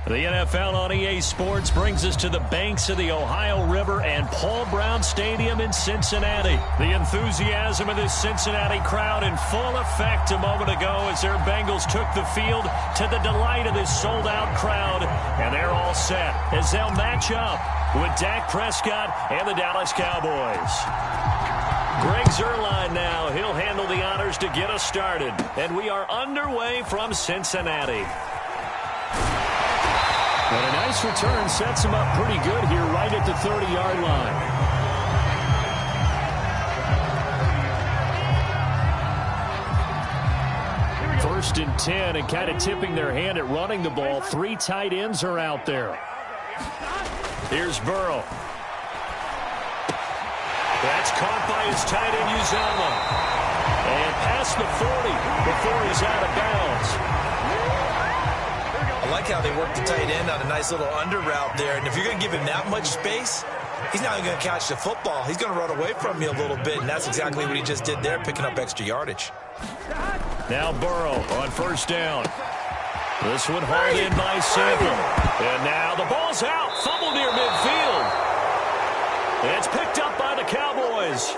The NFL on EA Sports brings us to the banks of the Ohio River and Paul Brown Stadium in Cincinnati. The enthusiasm of this Cincinnati crowd in full effect a moment ago as their Bengals took the field to the delight of this sold-out crowd. And they're all set as they'll match up with Dak Prescott and the Dallas Cowboys. Greg Zuerlein now. He'll handle the honors to get us started. And we are underway from Cincinnati. And a nice return sets him up pretty good here right at the 30-yard line. First and 10, and kind of tipping their hand at running the ball. 3 tight ends are out there. Here's Burrow. That's caught by his tight end, Uzomah. And past the 40 before he's out of bounds. I like how they work the tight end on a nice little under route there. And if you're going to give him that much space, he's not going to catch the football. He's going to run away from you a little bit, and that's exactly what he just did there, picking up extra yardage. Now Burrow on first down. This one hauled in by Sample. And now the ball's out. Fumble near midfield. It's picked up by the Cowboys.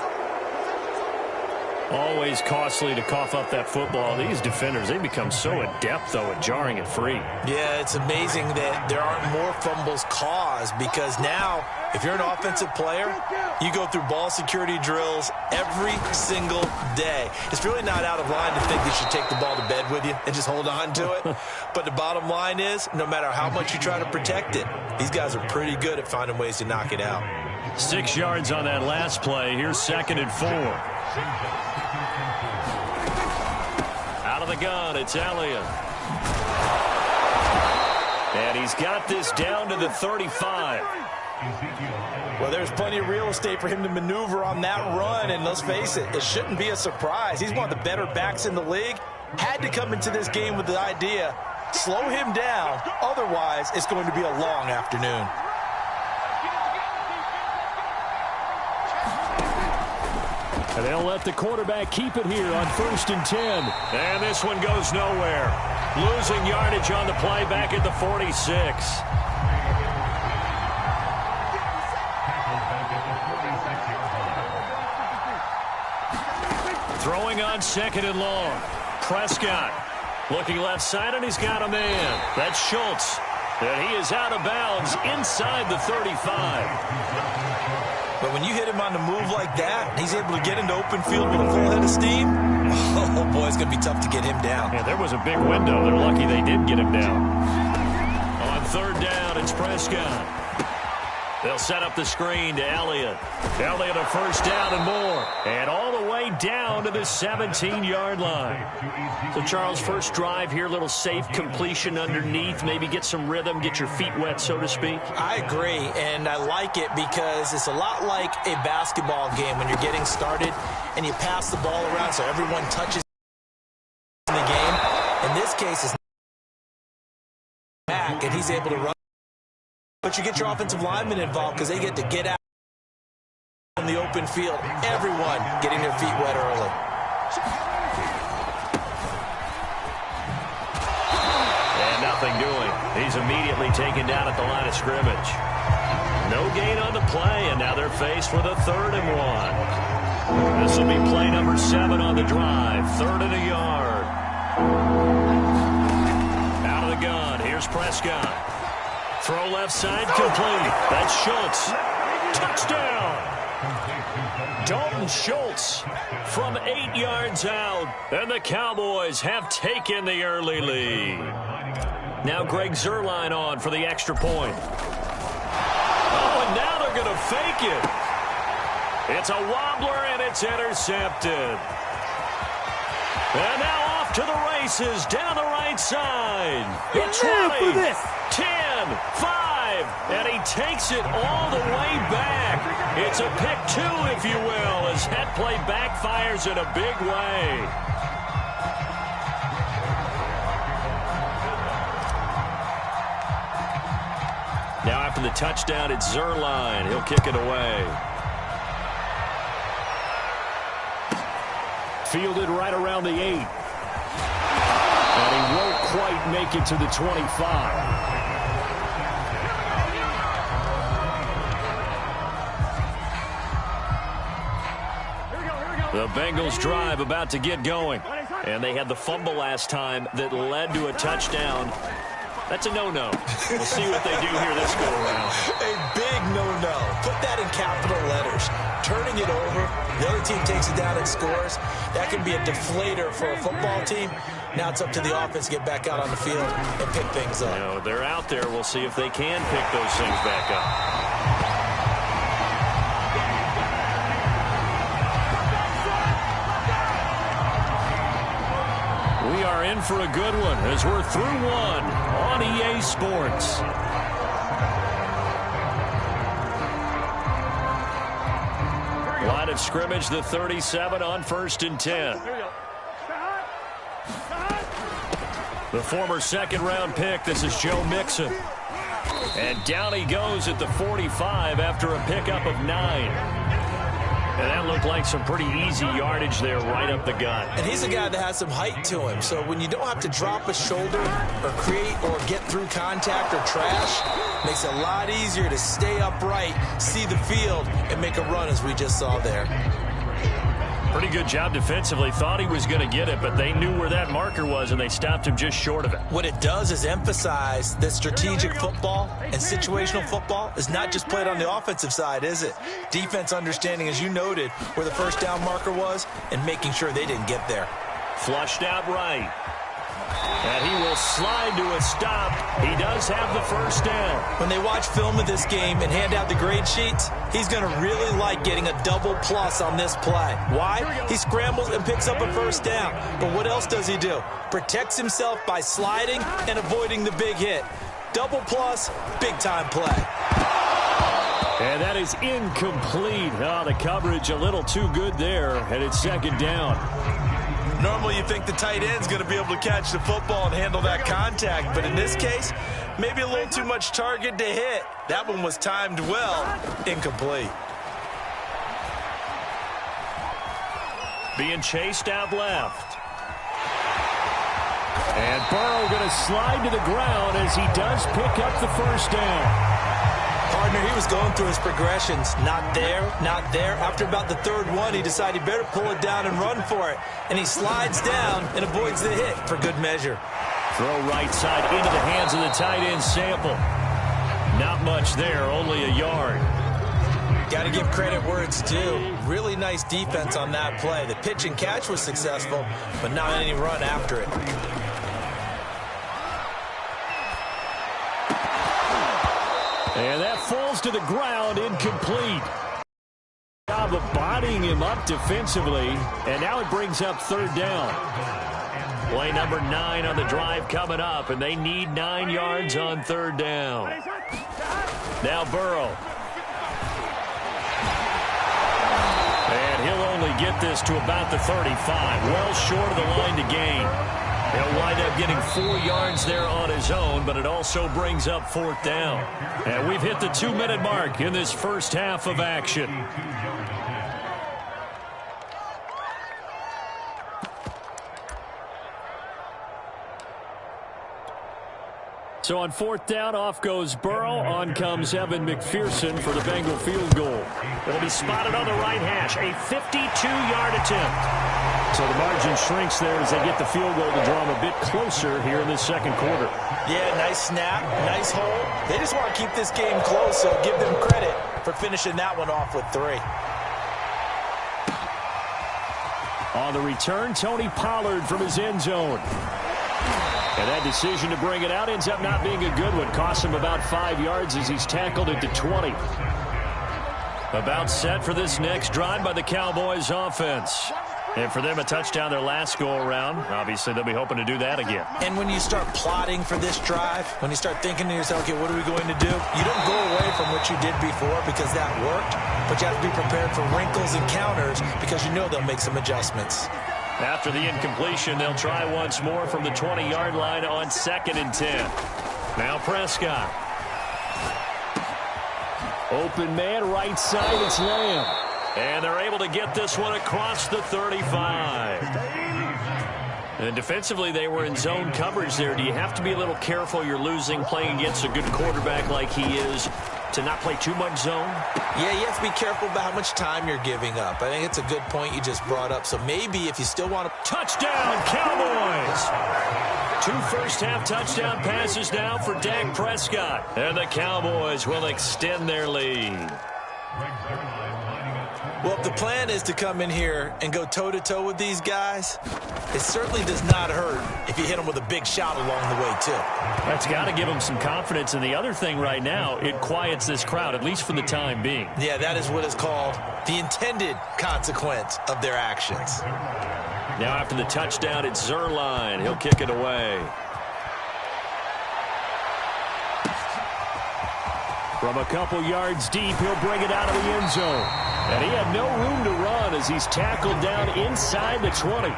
Always costly to cough up that football. These defenders, they become so adept, though, at jarring it free. Yeah, it's amazing that there aren't more fumbles caused because now, if you're an offensive player, you go through ball security drills every single day. It's really not out of line to think you should take the ball to bed with you and just hold on to it. But the bottom line is, no matter how much you try to protect it, these guys are pretty good at finding ways to knock it out. 6 yards on that last play. Here's 2nd and 4. Out of the gun, it's Elliott. And he's got this down to the 35. Well, there's plenty of real estate for him to maneuver on that run, and let's face it, it shouldn't be a surprise. He's one of the better backs in the league. Had to come into this game with the idea, slow him down, otherwise it's going to be a long afternoon. And they'll let the quarterback keep it here on 1st and 10. And this one goes nowhere. Losing yardage on the play back at the 46. Throwing on 2nd and long. Prescott looking left side, and he's got a man. That's Schultz. And he is out of bounds inside the 35. But when you hit him on the move like that, he's able to get into open field with a full head of steam, oh boy, it's going to be tough to get him down. Yeah, there was a big window. They're lucky they did get him down. On 3rd down, it's Prescott. They'll set up the screen to Elliott. Elliott a first down and more. And all the way down to the 17-yard line. So, Charles, first drive here, little safe completion underneath. Maybe get some rhythm, get your feet wet, so to speak. I agree, and I like it because it's a lot like a basketball game when you're getting started and you pass the ball around so everyone touches in the game. In this case, it's back, and he's able to run. But you get your offensive linemen involved because they get to get out in the open field. Everyone getting their feet wet early. And nothing doing. He's immediately taken down at the line of scrimmage. No gain on the play, and now they're faced with a 3rd and 1. This will be play number 7 on the drive. 3rd and a yard. Out of the gun. Here's Prescott. Throw left side complete. That's Schultz. Touchdown. Dalton Schultz from 8 yards out. And the Cowboys have taken the early lead. Now Greg Zuerlein on for the extra point. Oh, and now they're going to fake it. It's a wobbler, and it's intercepted. And now off to the races down the right side. The 20, 10, 5, and he takes it all the way back. It's a pick 2, if you will, as that play backfires in a big way. Now after the touchdown, it's Zuerlein. He'll kick it away. Fielded right around the 8. And he won't quite make it to the 25. The Bengals drive about to get going. And they had the fumble last time that led to a touchdown. That's a no-no. We'll see what they do here this go-around. A big no-no. Put that in capital letters. Turning it over, the other team takes it down and scores. That can be a deflator for a football team. Now it's up to the offense to get back out on the field and pick things up. You know, they're out there. We'll see if they can pick those things back up. We are in for a good one as we're through one on EA Sports. Line of scrimmage, the 37 on 1st and 10. The former second-round pick, this is Joe Mixon. And down he goes at the 45 after a pickup of 9. And that looked like some pretty easy yardage there right up the gut. And he's a guy that has some height to him. So when you don't have to drop a shoulder or create or get through contact or trash, makes it a lot easier to stay upright, see the field, and make a run as we just saw there. Pretty good job defensively. Thought he was going to get it, but they knew where that marker was, and they stopped him just short of it. What it does is emphasize that strategic football and situational football is not just played on the offensive side, is it? Defense understanding, as you noted, where the first down marker was and making sure they didn't get there. Flushed out right. And he will slide to a stop. He does have the first down. When they watch film of this game and hand out the grade sheets, he's going to really like getting a double plus on this play. Why? He scrambles and picks up a first down. But what else does he do? Protects himself by sliding and avoiding the big hit. Double plus, big-time play. And that is incomplete. Oh, the coverage a little too good there, and it's second down. Normally you think the tight end's going to be able to catch the football and handle that contact, but in this case, maybe a little too much target to hit. That one was timed well, incomplete. Being chased out left. And Burrow going to slide to the ground as he does pick up the first down. Partner, he was going through his progressions. Not there, not there. After about the third one, he decided he better pull it down and run for it. And he slides down and avoids the hit for good measure. Throw right side into the hands of the tight end, Sample. Not much there, only a yard. Got to give credit where it's due. Really nice defense on that play. The pitch and catch was successful, but not any run after it. And that falls to the ground, incomplete. Job of bodying him up defensively, and now it brings up third down. Play number 9 on the drive coming up, and they need 9 yards on third down. Now Burrow. And he'll only get this to about the 35, well short of the line to gain. He'll wind up getting 4 yards there on his own, but it also brings up fourth down. And we've hit the 2-minute mark in this first half of action. So on fourth down, off goes Burrow. On comes Evan McPherson for the Bengal field goal. It'll be spotted on the right hash. A 52-yard attempt. So the margin shrinks there as they get the field goal to draw them a bit closer here in this second quarter. Yeah, nice snap, nice hold. They just want to keep this game close, so give them credit for finishing that one off with 3. On the return, Tony Pollard from his end zone. And that decision to bring it out ends up not being a good one. Costs him about 5 yards as he's tackled at the 20. About set for this next drive by the Cowboys offense. And for them, a touchdown their last go-around. Obviously, they'll be hoping to do that again. And when you start plotting for this drive, when you start thinking to yourself, okay, what are we going to do? You don't go away from what you did before because that worked, but you have to be prepared for wrinkles and counters because you know they'll make some adjustments. After the incompletion, they'll try once more from the 20-yard line on 2nd and 10. Now Prescott. Open man, right side, it's Lamb. And they're able to get this one across the 35. And defensively, they were in zone coverage there. Do you have to be a little careful? You're losing playing against a good quarterback like he is. to not play too much zone? Yeah, you have to be careful about how much time you're giving up. I think it's a good point you just brought up. So maybe if you still want to... Touchdown, Cowboys! 2 first-half touchdown passes now for Dak Prescott. And the Cowboys will extend their lead. Well, if the plan is to come in here and go toe-to-toe with these guys, it certainly does not hurt if you hit them with a big shot along the way, too. That's got to give them some confidence. And the other thing right now, it quiets this crowd, at least for the time being. Yeah, that is what is called the intended consequence of their actions. Now after the touchdown, it's Zerline. He'll kick it away. From a couple yards deep, he'll bring it out of the end zone. And he had no room to run as he's tackled down inside the 20.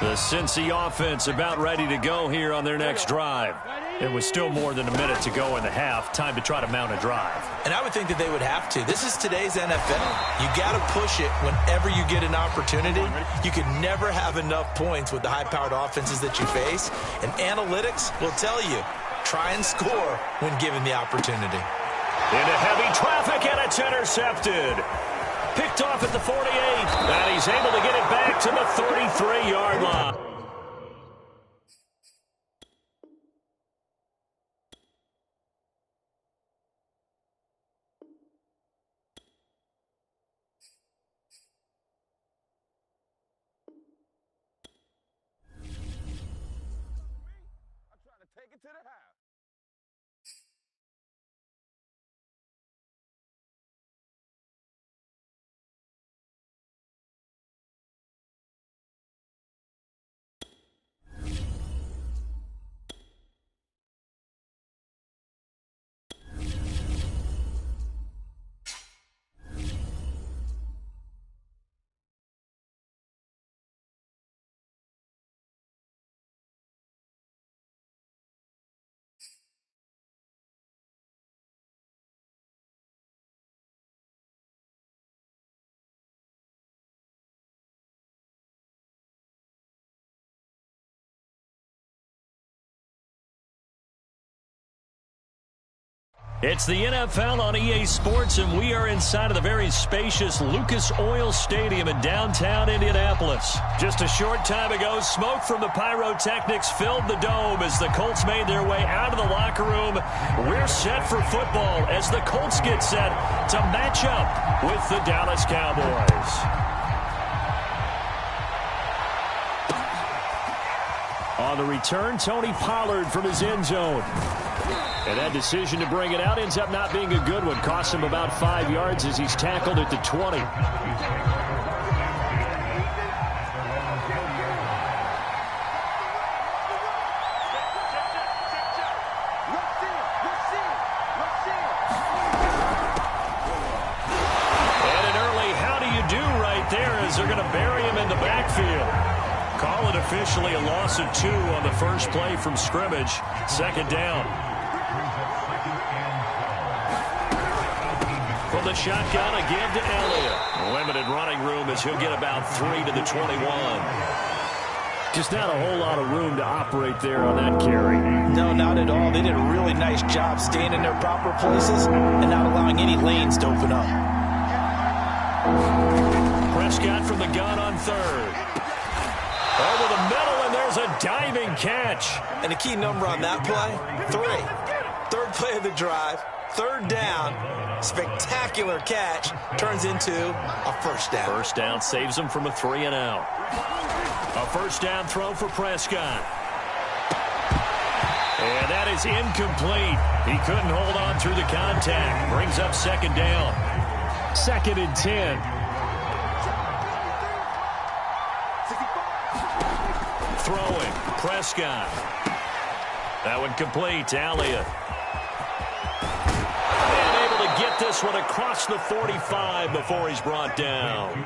The Cincy offense about ready to go here on their next drive. It was still more than a minute to go in the half. Time to try to mount a drive. And I would think that they would have to. This is today's NFL. You got to push it whenever you get an opportunity. You can never have enough points with the high-powered offenses that you face. And analytics will tell you, try and score when given the opportunity. Into heavy traffic, and it's intercepted. Picked off at the 48, and he's able to get it back to the 33-yard line. I'm trying to take it to the house. It's the NFL on EA Sports, and we are inside of the very spacious Lucas Oil Stadium in downtown Indianapolis. Just a short time ago, smoke from the pyrotechnics filled the dome as the Colts made their way out of the locker room. We're set for football as the Colts get set to match up with the Dallas Cowboys. On the return, Tony Pollard from his end zone. And that decision to bring it out ends up not being a good one. Costs him about 5 yards as he's tackled at the 20. And an early how do you do right there as they're going to bury him in the backfield. Call it officially a loss of 2 on the first play from scrimmage. Second down. From the shotgun again to Elliott. Limited running room as he'll get about 3 to the 21. Just not a whole lot of room to operate there on that carry. No, not at all. They did a really nice job staying in their proper places and not allowing any lanes to open up. Prescott from the gun on third. Over the middle, and there's a diving catch. And a key number on that play, 3. Third play of the drive, third down, spectacular catch, turns into a first down. First down saves him from a 3 and out. A first down throw for Prescott. And that is incomplete. He couldn't hold on through the contact. Brings up second down. 2nd and 10. Throwing, Prescott. That one complete to Elliott. And able to get this one across the 45 before he's brought down.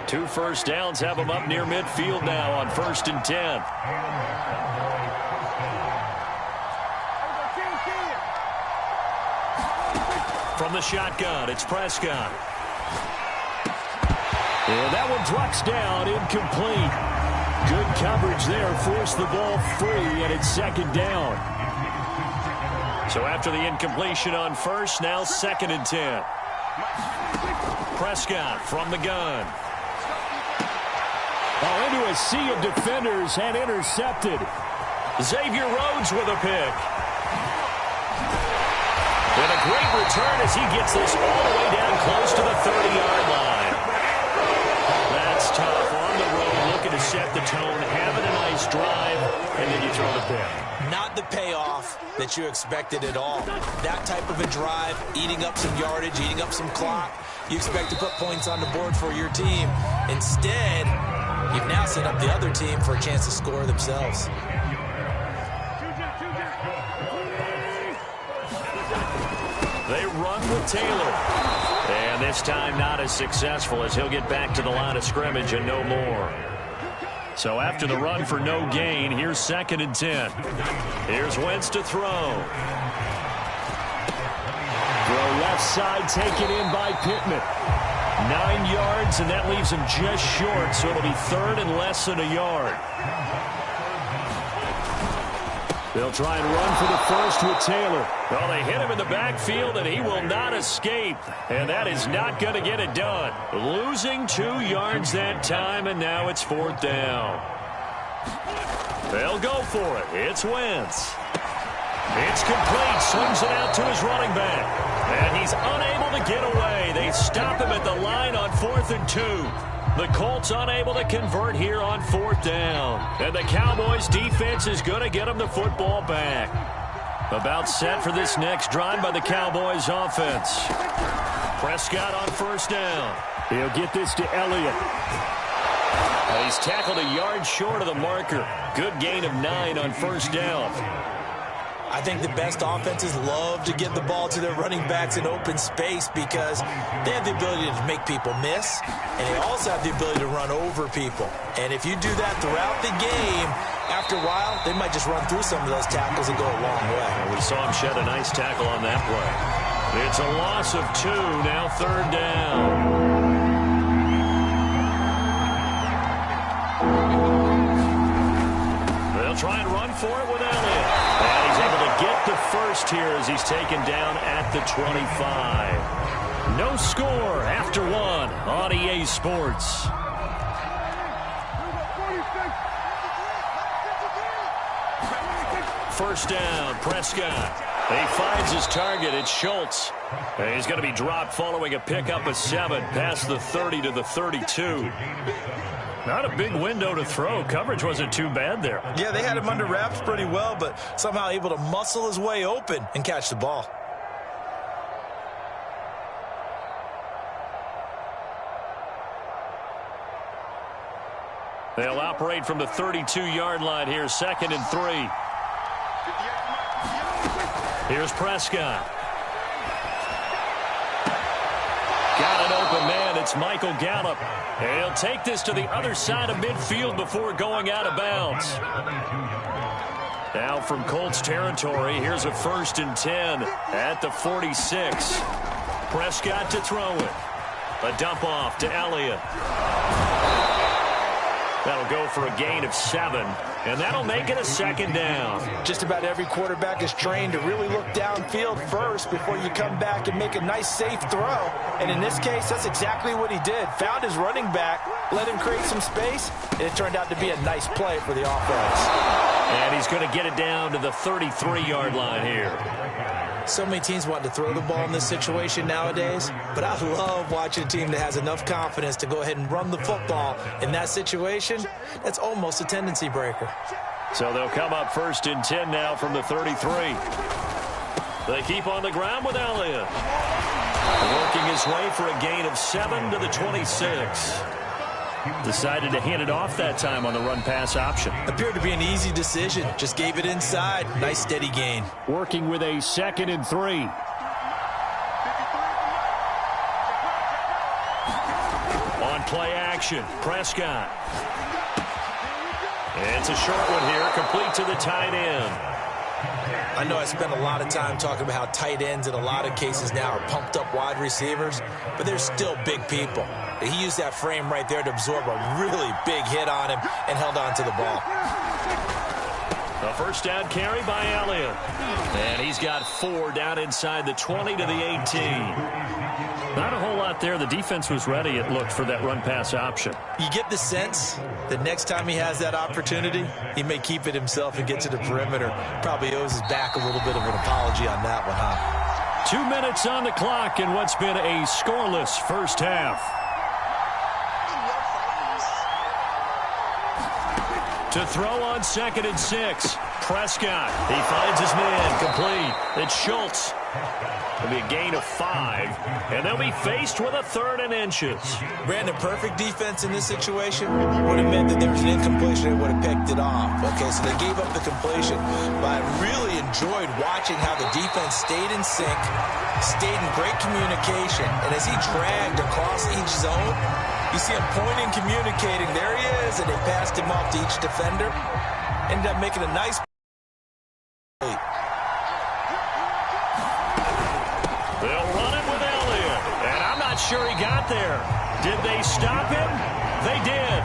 2 first downs have him up near midfield now on 1st and 10. From the shotgun, it's Prescott. And that one drops down, incomplete. Good coverage there, forced the ball free, and it's second down. So after the incompletion on first, now 2nd and 10. Prescott from the gun. Oh, into a sea of defenders and intercepted. Xavier Rhodes with a pick. And a great return as he gets this all the way down close to the 30-yard line. That's tough. On the road, looking to set the tone, having a nice drive, and then you throw the pick. Not the payoff that you expected at all. That type of a drive, eating up some yardage, eating up some clock. You expect to put points on the board for your team. Instead, you've now set up the other team for a chance to score themselves. They run with Taylor. And this time not as successful as he'll get back to the line of scrimmage and no more. So after the run for no gain, here's 2nd and 10. Here's Wentz to throw. Throw left side, taken in by Pittman. 9 yards, and that leaves him just short, so it'll be 3rd and less than a yard. They'll try and run for the first with Taylor. Well, they hit him in the backfield, and he will not escape. And that is not going to get it done. Losing 2 yards that time, and now it's 4th down. They'll go for it. It's Wentz. It's complete. Swings it out to his running back. And he's unable to get away. They stop him at the line on 4th and 2. The Colts unable to convert here on 4th down. And the Cowboys defense is going to get them the football back. About set for this next drive by the Cowboys offense. Prescott on 1st down. He'll get this to Elliott. He's tackled a yard short of the marker. Good gain of 9 on 1st down. I think the best offenses love to get the ball to their running backs in open space because they have the ability to make people miss, and they also have the ability to run over people. And if you do that throughout the game, after a while, they might just run through some of those tackles and go a long way. We saw him shed a nice tackle on that play. It's a loss of 2, now 3rd down. They'll try and run for it with Elliott. And he's able to get the first here as he's taken down at the 25. No score after 1 on EA Sports. First down, Prescott. He finds his target. It's Schultz. And he's going to be dropped following a pickup of 7 past the 30 to the 32. Not a big window to throw. Coverage wasn't too bad there. Yeah, they had him under wraps pretty well, but somehow able to muscle his way open and catch the ball. They'll operate from the 32-yard line here, 2nd and 3. Here's Prescott. Got an open man. It's Michael Gallup. And he'll take this to the other side of midfield before going out of bounds. Now from Colts territory, here's a 1st and 10 at the 46. Prescott to throw it. A dump off to Elliott. That'll go for a gain of 7, and that'll make it a 2nd down. Just about every quarterback is trained to really look downfield first before you come back and make a nice, safe throw. And in this case, that's exactly what he did. Found his running back, let him create some space, and it turned out to be a nice play for the offense. And he's going to get it down to the 33-yard line here. So many teams want to throw the ball in this situation nowadays, but I love watching a team that has enough confidence to go ahead and run the football. In that situation, that's almost a tendency breaker. So they'll come up 1st and 10 now from the 33. They keep on the ground with Elliott. Working his way for a gain of 7 to the 26. Decided to hand it off that time on the run-pass option. Appeared to be an easy decision. Just gave it inside. Nice, steady gain. Working with a 2nd and 3. On play action, Prescott. It's a short one here, complete to the tight end. I know I spent a lot of time talking about how tight ends in a lot of cases now are pumped up wide receivers, but they're still big people. He used that frame right there to absorb a really big hit on him and held on to the ball. A first down carry by Elliott. And he's got 4 down inside the 20 to the 18. Not a whole lot there. The defense was ready, it looked, for that run-pass option. You get the sense that next time he has that opportunity, he may keep it himself and get to the perimeter. Probably owes his back a little bit of an apology on that one, huh? 2 minutes on the clock in what's been a scoreless first half. To throw on 2nd and 6. Prescott. He finds his man. Complete. It's Schultz. It'll be a gain of 5. And they'll be faced with a 3rd and inches. Brandon, perfect defense in this situation would have meant that there was an incompletion and would have picked it off. Okay, so they gave up the completion. But I really enjoyed watching how the defense stayed in sync, stayed in great communication. And as he dragged across each zone, you see him pointing, communicating. There he is, and they passed him off to each defender. Ended up making a nice play. They'll run it with Elliott. And I'm not sure he got there. Did they stop him? They did.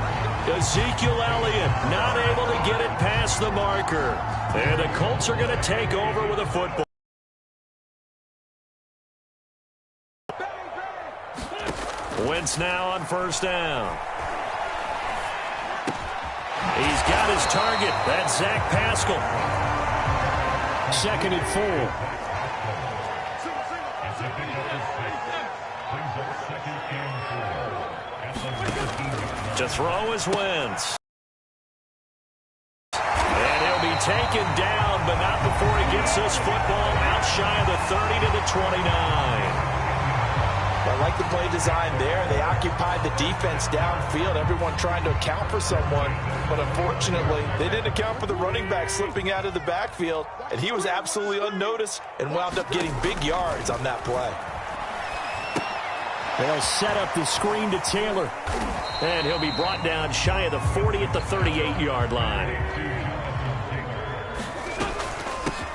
Ezekiel Elliott not able to get it past the marker. And the Colts are going to take over with a football. Wentz now on first down. He's got his target. That's Zach Pascal. 2nd and 4. To throw is Wentz. And he'll be taken down, but not before he gets this football out shy of the 30 to the 29. I like the play design there. They occupied the defense downfield, everyone trying to account for someone. But unfortunately, they didn't account for the running back slipping out of the backfield. And he was absolutely unnoticed and wound up getting big yards on that play. They'll set up the screen to Taylor. And he'll be brought down shy of the 40 at the 38-yard line.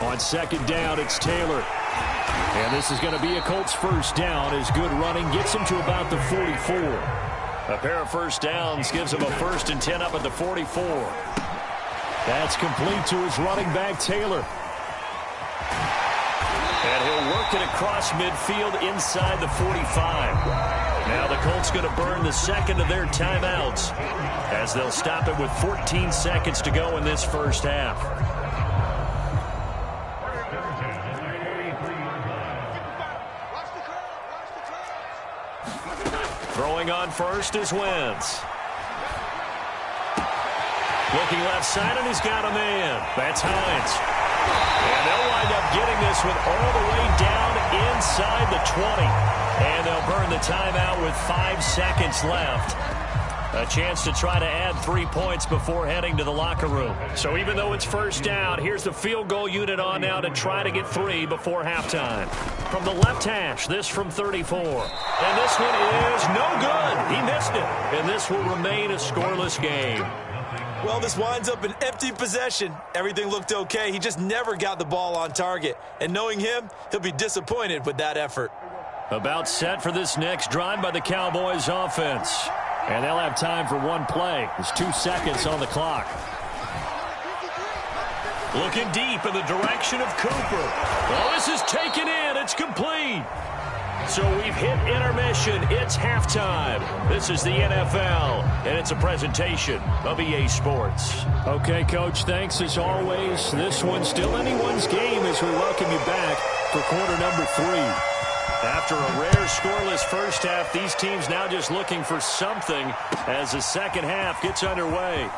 On 2nd down, it's Taylor. And this is going to be a Colts first down as good running gets him to about the 44. A pair of first downs gives him a 1st and 10 up at the 44. That's complete to his running back, Taylor. And he'll work it across midfield inside the 45. Now the Colts going to burn the 2nd of their timeouts as they'll stop it with 14 seconds to go in this first half. Throwing on first is Wentz. Looking left side, and he's got a man. That's Hines. And they'll wind up getting this with all the way down inside the 20. And they'll burn the timeout with 5 seconds left. A chance to try to add 3 points before heading to the locker room. So even though it's first down, here's the field goal unit on now to try to get 3 before halftime. From the left hash, this from 34. And this one is no good. He missed it. And this will remain a scoreless game. Well, this winds up an empty possession. Everything looked okay. He just never got the ball on target. And knowing him, he'll be disappointed with that effort. About set for this next drive by the Cowboys offense. And they'll have time for one play. There's 2 seconds on the clock. Looking deep in the direction of Cooper. Oh, this is taken in. It's complete. So we've hit intermission. It's halftime. This is the NFL, and it's a presentation of EA Sports. Okay, Coach, thanks as always. This one's still anyone's game as we welcome you back for quarter number 3. After a rare scoreless first half, these teams now just looking for something as the second half gets underway.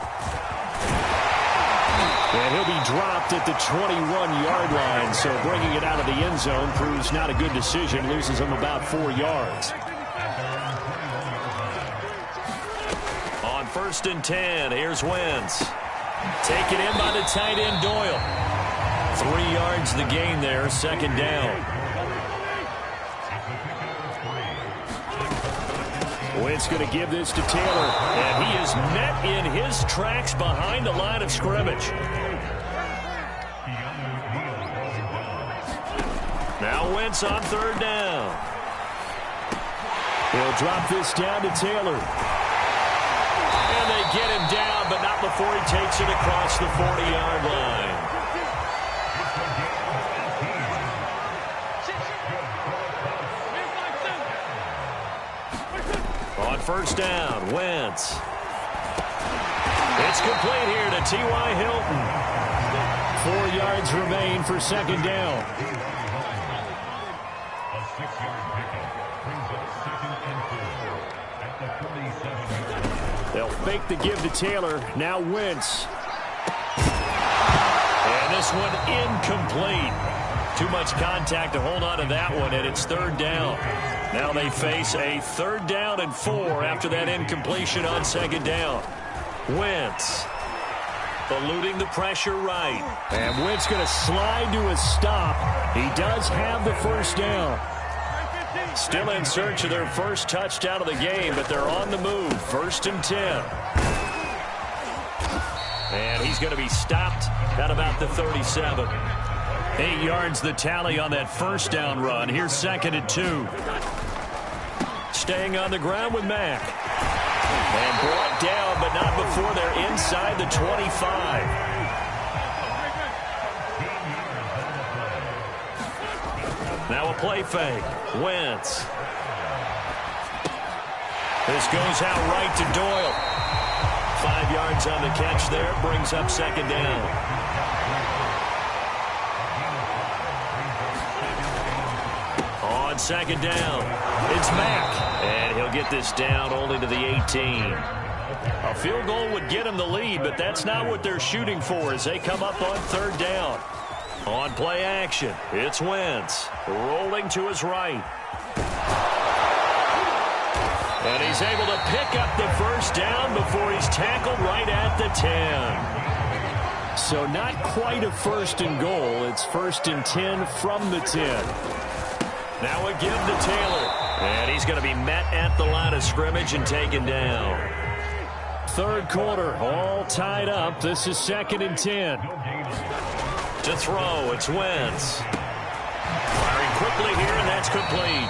And he'll be dropped at the 21-yard line, so bringing it out of the end zone proves not a good decision, loses him about 4 yards. On 1st and 10, here's Wentz. Taken in by the tight end Doyle. 3 yards the gain there, 2nd down. Wentz going to give this to Taylor, and he is met in his tracks behind the line of scrimmage. Now Wentz on 3rd down. He'll drop this down to Taylor. And they get him down, but not before he takes it across the 40-yard line. first down. Wentz. It's complete here to T.Y. Hilton. 4 yards remain for second down. A 6-yard pickup brings up second and 4 at the 47. They'll fake the give to Taylor. Now Wentz. And this one incomplete. Too much contact to hold on to that one, and it's third down. Now they face a 3rd down and 4 after that incompletion on second down. Wentz eluding the pressure right. And Wentz going to slide to a stop. He does have the first down. Still in search of their first touchdown of the game, but they're on the move. 1st and 10. And he's going to be stopped at about the 37. 8 yards the tally on that first down run. Here's 2nd and 2. Staying on the ground with Mack. And brought down, but not before they're inside the 25. Now a play fake. Wentz. This goes out right to Doyle. 5 yards on the catch there. Brings up second down. On second down, it's Mack. And he'll get this down only to the 18. A field goal would get him the lead, but that's not what they're shooting for as they come up on 3rd down. On play action, it's Wentz. Rolling to his right. And he's able to pick up the first down before he's tackled right at the 10. So not quite a 1st and goal. It's 1st and 10 from the 10. Now a give to Taylor. And he's going to be met at the line of scrimmage and taken down. 3rd quarter, all tied up. This is 2nd and 10. To throw, it's Wentz. Firing quickly here, and that's complete.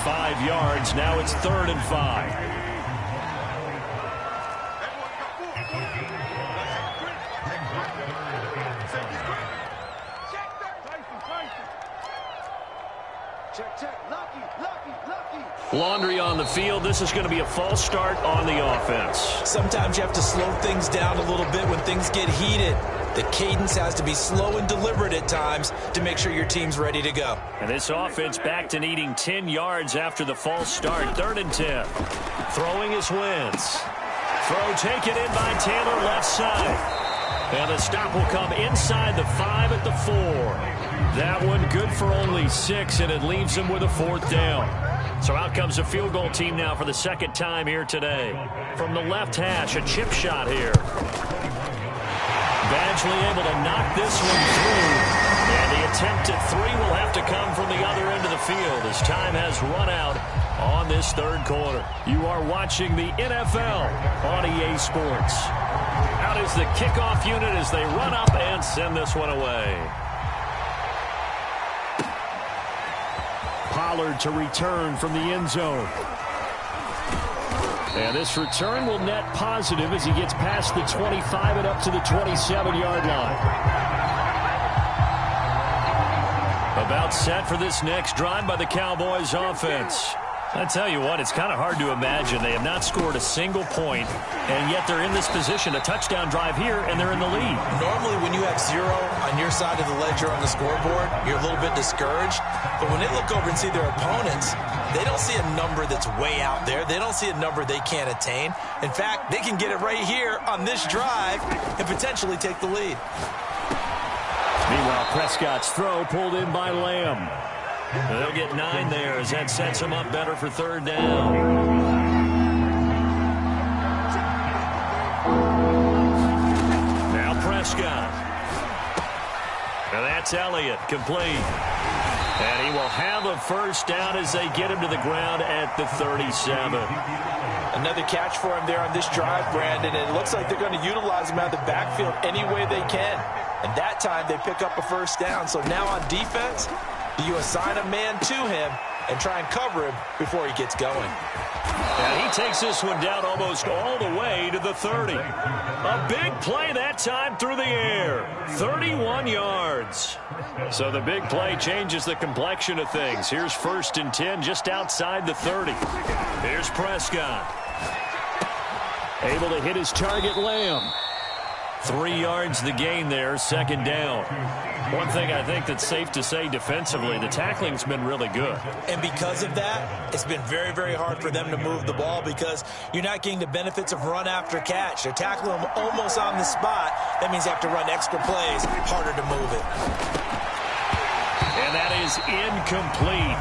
5 yards, now it's 3rd and 5. Laundry on the field. This is going to be a false start on the offense. Sometimes you have to slow things down a little bit when things get heated. The cadence has to be slow and deliberate at times to make sure your team's ready to go. And this offense back to needing 10 yards after the false start. 3rd and 10. Throwing is Wentz. Throw taken in by Taylor left side. And the stop will come inside the 5 at the 4. That one good for only 6, and it leaves them with a 4th down. So out comes a field goal team now for the 2nd time here today. From the left hash, a chip shot here. Badgley able to knock this one through. And the attempt at 3 will have to come from the other end of the field as time has run out on this 3rd quarter. You are watching the NFL on EA Sports. Out is the kickoff unit as they run up and send this one away. Pollard to return from the end zone. And this return will net positive as he gets past the 25 and up to the 27-yard line. About set for this next drive by the Cowboys offense. I tell you what, it's kind of hard to imagine. They have not scored a single point, and yet they're in this position, a touchdown drive here, and they're in the lead. Normally, when you have 0 on your side of the ledger on the scoreboard, you're a little bit discouraged. But when they look over and see their opponents, they don't see a number that's way out there. They don't see a number they can't attain. In fact, they can get it right here on this drive and potentially take the lead. Meanwhile, Prescott's throw pulled in by Lamb. They'll get 9 there as that sets them up better for 3rd down. Now Prescott. And that's Elliott, complete. And he will have a first down as they get him to the ground at the 37. Another catch for him there on this drive, Brandon. And it looks like they're going to utilize him out of the backfield any way they can. And that time they pick up a first down. So now on defense, you assign a man to him, and try and cover him before he gets going. And he takes this one down almost all the way to the 30. A big play that time through the air. 31 yards. So the big play changes the complexion of things. Here's 1st and 10 just outside the 30. Here's Prescott. Able to hit his target, Lamb. 3 yards the gain there, 2nd down. One thing I think that's safe to say defensively, the tackling's been really good. And because of that, it's been very, very hard for them to move the ball because you're not getting the benefits of run after catch. They're tackling them almost on the spot. That means you have to run extra plays, harder to move it. And that is incomplete.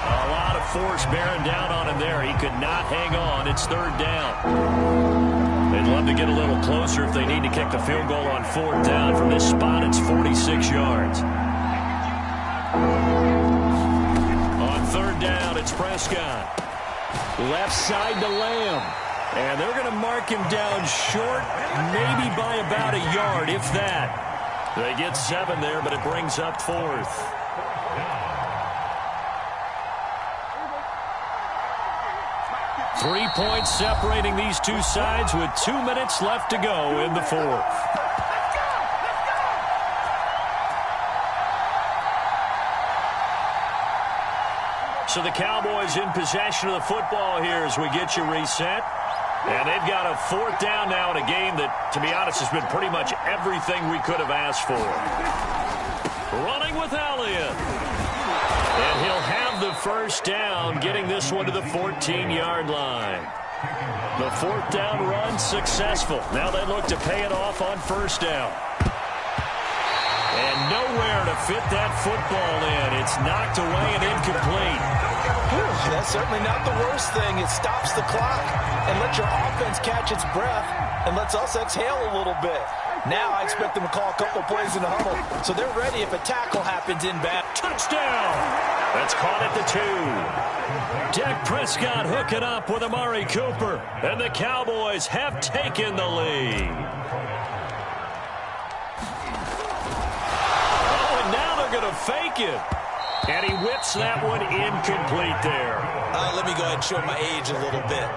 A lot of force bearing down on him there. He could not hang on. It's 3rd down. They'd love to get a little closer if they need to kick the field goal on 4th down. From this spot, it's 46 yards. On 3rd down, it's Prescott. Left side to Lamb. And they're going to mark him down short, maybe by about a yard, if that. They get 7 there, but it brings up 4th. 3 points separating these two sides with 2 minutes left to go in the 4th. So the Cowboys in possession of the football here as we get you reset. And they've got a 4th down now in a game that, to be honest, has been pretty much everything we could have asked for. Running with Elliott. And he'll have the 1st down, getting this one to the 14-yard line. The 4th down run successful. Now they look to pay it off on 1st down. And nowhere to fit that football in. It's knocked away and incomplete. Whew, that's certainly not the worst thing. It stops the clock and lets your offense catch its breath and lets us exhale a little bit. Now I expect them to call a couple plays in the huddle, so they're ready if a tackle happens in bad. Touchdown! That's caught at the 2. Dak Prescott hooking up with Amari Cooper, and the Cowboys have taken the lead. Oh, and now they're going to fake it. And he whips that one incomplete there. Let me go ahead and show my age a little bit.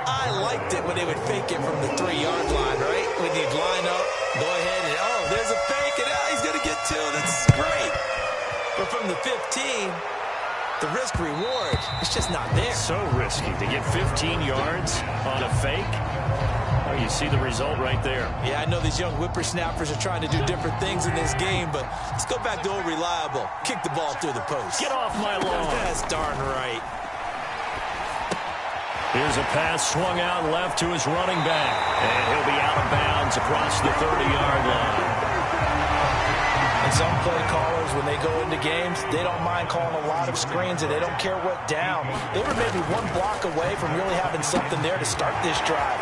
I liked it when they would fake it from the 3-yard line, right? When you'd line up, go ahead and, oh, there's a fake, and he's going to get 2. That's great. But from the 15, the risk-reward, it's just not there. So risky to get 15 yards on a fake. Oh, you see the result right there. Yeah, I know these young whippersnappers are trying to do different things in this game, but let's go back to old reliable. Kick the ball through the post. Get off my lawn. That's darn right. Here's a pass swung out left to his running back. And he'll be out of bounds across the 30-yard line. And some play callers, when they go into games, they don't mind calling a lot of screens, and they don't care what down. They were maybe 1 block away from really having something there to start this drive.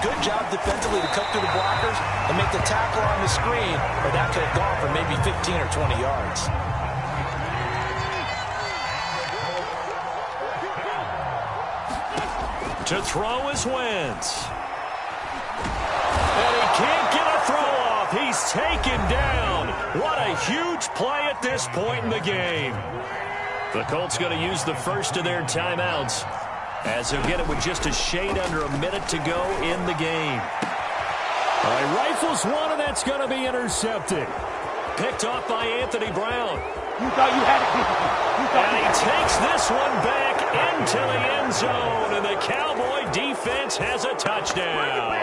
Good job defensively to cut through the blockers and make the tackle on the screen, or that could have gone for maybe 15 or 20 yards. To throw is Wentz. And he can't get a throw off. He's taken down. What a huge play at this point in the game. The Colts going to use the first of their timeouts as they'll get it with just a shade under a minute to go in the game. All right, rifles one, and that's going to be intercepted. Picked off by Anthony Brown. You thought you had it. And he takes this one back into the end zone, and the Cowboy defense has a touchdown.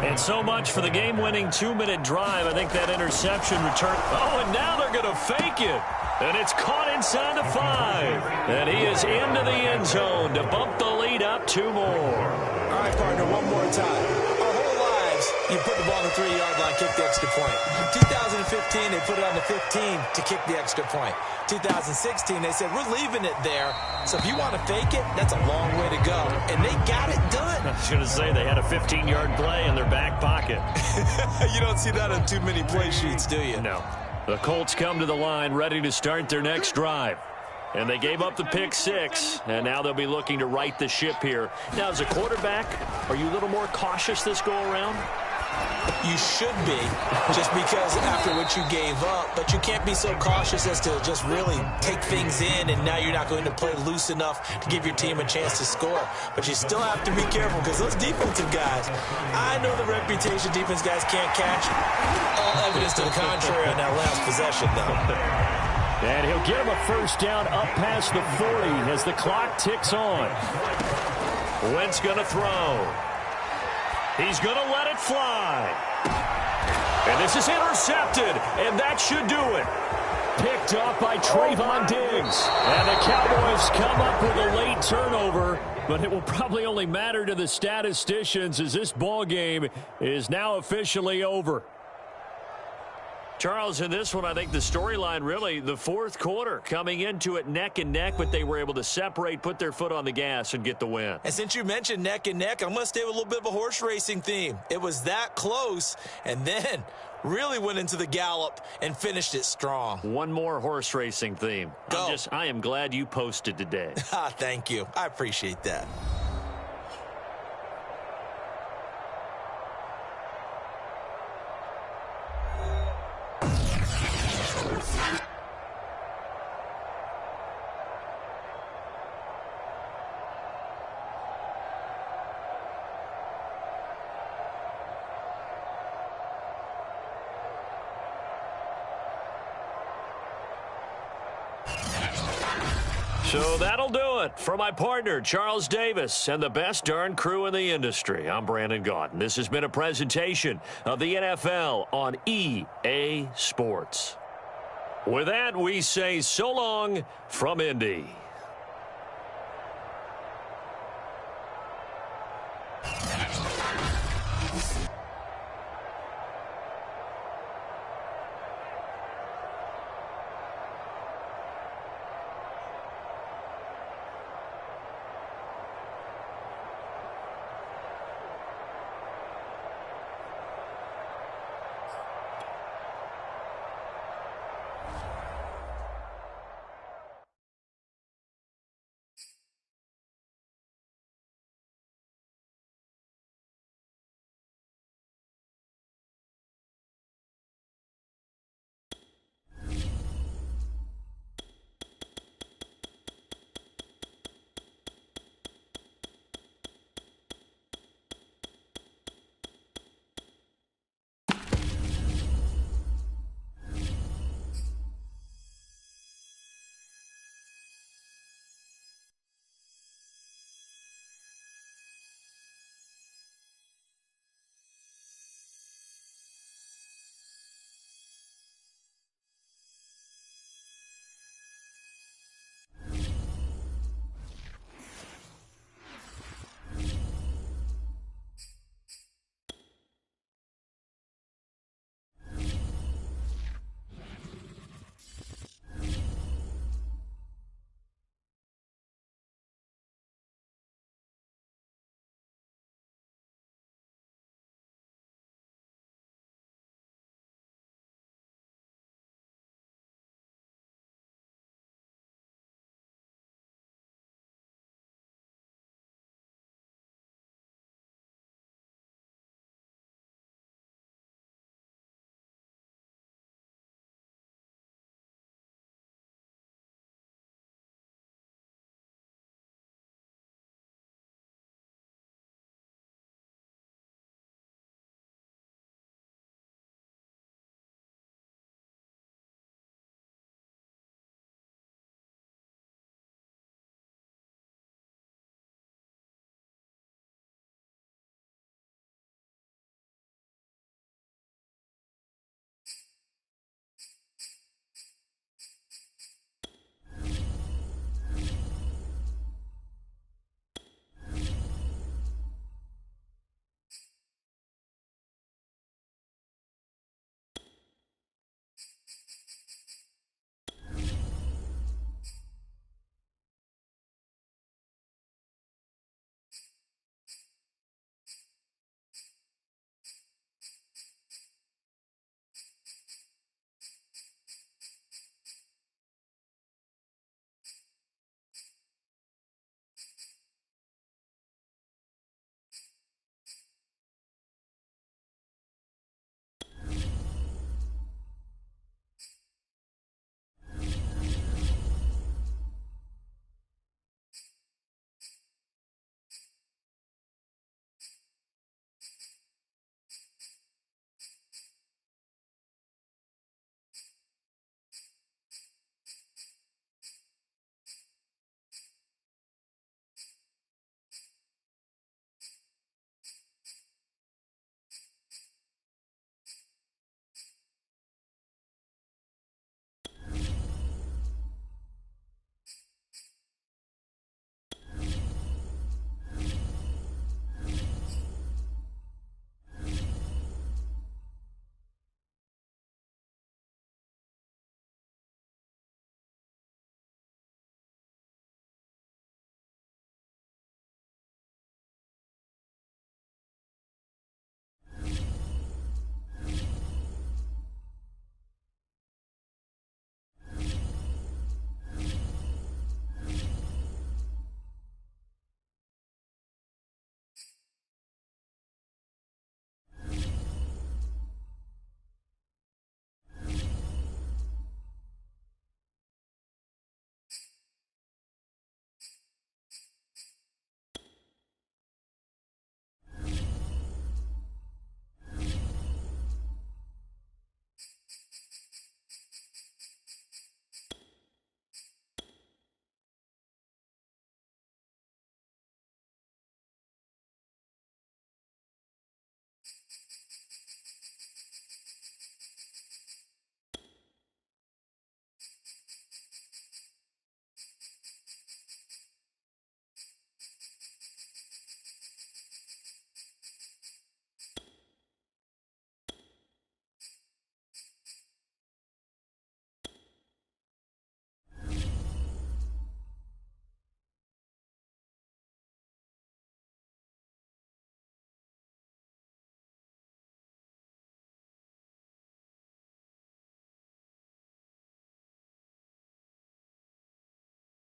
And so much for the game-winning 2-minute drive. I think that interception returned. Oh, and now they're going to fake it. And it's caught inside the 5. And he is into the end zone to bump the lead up 2 more. All right, partner, one more time. Our whole lives, you put the ball on the 3-yard line, kick the extra point. 2015, they put it on the 15 to kick the extra point. 2016, they said, we're leaving it there. So if you want to fake it, that's a long way to go. And they got it done. I was going to say they had a 15-yard play in their back pocket. You don't see that on too many play sheets, do you? No. The Colts come to the line ready to start their next drive. And they gave up the pick 6, and now they'll be looking to right the ship here. Now, as a quarterback, are you a little more cautious this go-around? You should be, just because after what you gave up, but you can't be so cautious as to just really take things in, and now you're not going to play loose enough to give your team a chance to score. But you still have to be careful, because those defensive guys, I know the reputation defense guys can't catch. All evidence to the contrary on that last possession, though. And he'll get him a first down up past the 40 as the clock ticks on. Wentz going to throw. He's going to let it fly. And this is intercepted, and that should do it. Picked off by Trayvon Diggs. And the Cowboys come up with a late turnover, but it will probably only matter to the statisticians as this ball game is now officially over. Charles, in this one, I think the storyline really, the fourth quarter, coming into it neck and neck, but they were able to separate, put their foot on the gas, and get the win. And since you mentioned neck and neck, I'm going to stay with a little bit of a horse racing theme. It was that close, and then really went into the gallop and finished it strong. One more horse racing theme. Go. I am glad you posted today. Thank you. I appreciate that. So that'll do it for my partner, Charles Davis, and the best darn crew in the industry. I'm Brandon Gaudin. This has been a presentation of the NFL on EA Sports. With that, we say so long from Indy.